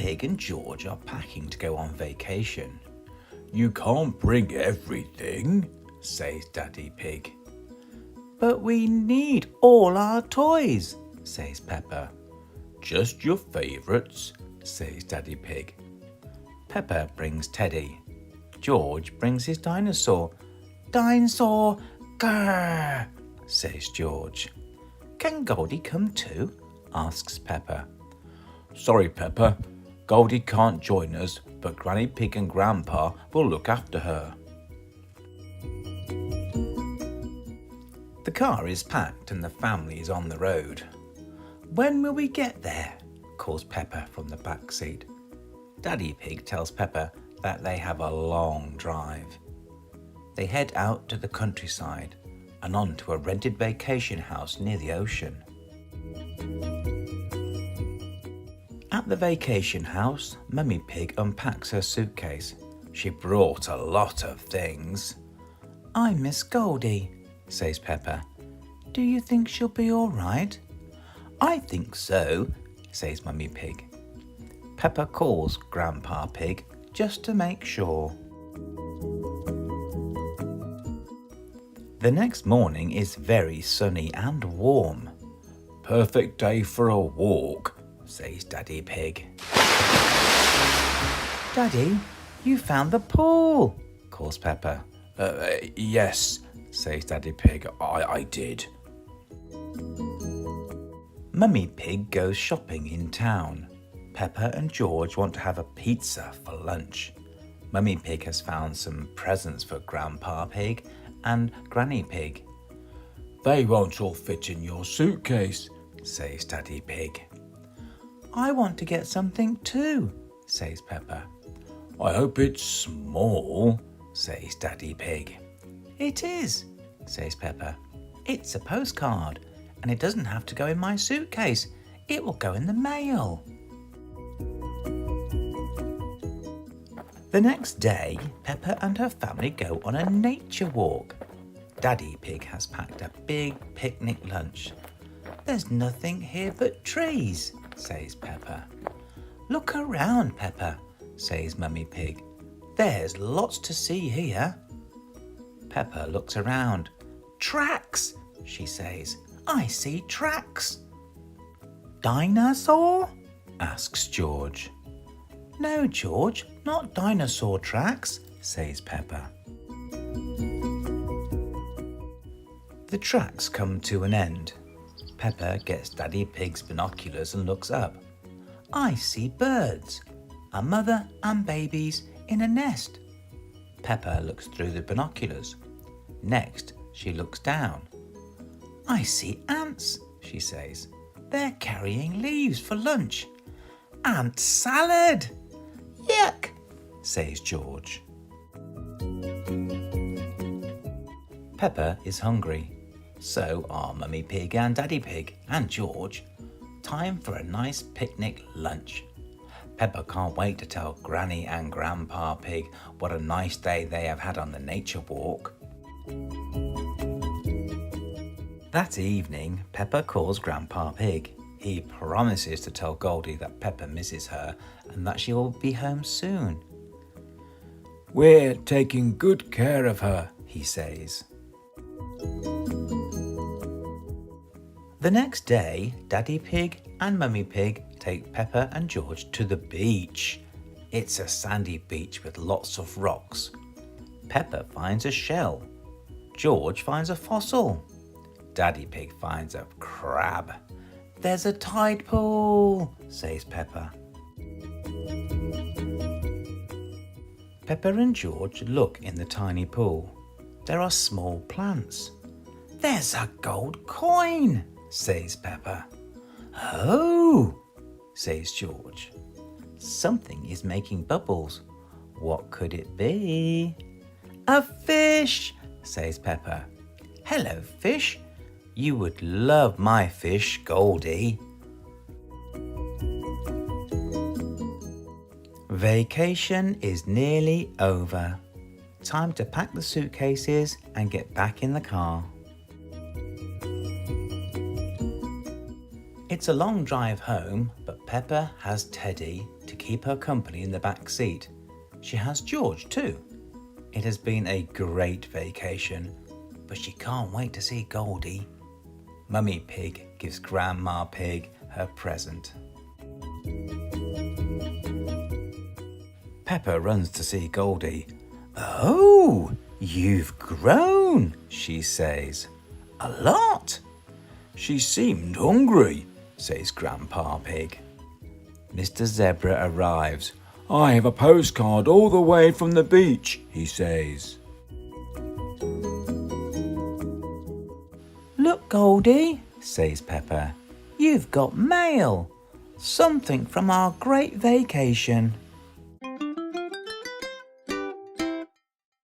Pig and George are packing to go on vacation. You can't bring everything, says Daddy Pig. But we need all our toys, says Peppa. Just your favourites, says Daddy Pig. Peppa brings Teddy. George brings his dinosaur. Dinosaur, grrr, says George. Can Goldie come too? Asks Peppa. Sorry, Peppa. Goldie can't join us, but Granny Pig and Grandpa will look after her. The car is packed and the family is on the road. When will we get there? Calls Peppa from the back seat. Daddy Pig tells Peppa that they have a long drive. They head out to the countryside and on to a rented vacation house near the ocean. At the vacation house, Mummy Pig unpacks her suitcase. She brought a lot of things. I miss Goldie, says Peppa. Do you think she'll be all right? I think so, says Mummy Pig. Peppa calls Grandpa Pig just to make sure. The next morning is very sunny and warm. Perfect day for a walk, says Daddy Pig. Daddy, you found the pool, calls Peppa. Yes, says Daddy Pig, I did. Mummy Pig goes shopping in town. Peppa and George want to have a pizza for lunch. Mummy Pig has found some presents for Grandpa Pig and Granny Pig. They won't all fit in your suitcase, says Daddy Pig. I want to get something too, says Peppa. I hope it's small, says Daddy Pig. It is, says Peppa. It's a postcard, and it doesn't have to go in my suitcase. It will go in the mail. The next day, Peppa and her family go on a nature walk. Daddy Pig has packed a big picnic lunch. There's nothing here but trees, says Peppa. Look around, Peppa, says Mummy Pig. There's lots to see here. Peppa looks around. Tracks, she says. I see tracks. Dinosaur? Asks George. No, George, not dinosaur tracks, says Peppa. The tracks come to an end. Peppa gets Daddy Pig's binoculars and looks up. I see birds, a mother and babies in a nest. Peppa looks through the binoculars. Next, she looks down. I see ants, she says. They're carrying leaves for lunch. Ant salad! Yuck, says George. Peppa is hungry. So are Mummy Pig and Daddy Pig and George. Time for a nice picnic lunch. Peppa can't wait to tell Granny and Grandpa Pig what a nice day they have had on the nature walk. That evening, Peppa calls Grandpa Pig. He promises to tell Goldie that Peppa misses her and that she will be home soon. We're taking good care of her, he says. The next day, Daddy Pig and Mummy Pig take Peppa and George to the beach. It's a sandy beach with lots of rocks. Peppa finds a shell. George finds a fossil. Daddy Pig finds a crab. There's a tide pool, says Peppa. Peppa and George look in the tiny pool. There are small plants. There's a gold coin, says Peppa. Oh, says George. Something is making bubbles. What could it be? A fish, says Peppa. Hello, fish. You would love my fish, Goldie. Vacation is nearly over. Time to pack the suitcases and get back in the car. It's a long drive home, but Peppa has Teddy to keep her company in the back seat. She has George too. It has been a great vacation, but she can't wait to see Goldie. Mummy Pig gives Grandma Pig her present. Peppa runs to see Goldie. "Oh, you've grown," she says. "A lot." "She seemed hungry," says Grandpa Pig. Mr. Zebra arrives. "I have a postcard all the way from the beach," he says. "Look, Goldie," says Peppa. "You've got mail. Something from our great vacation."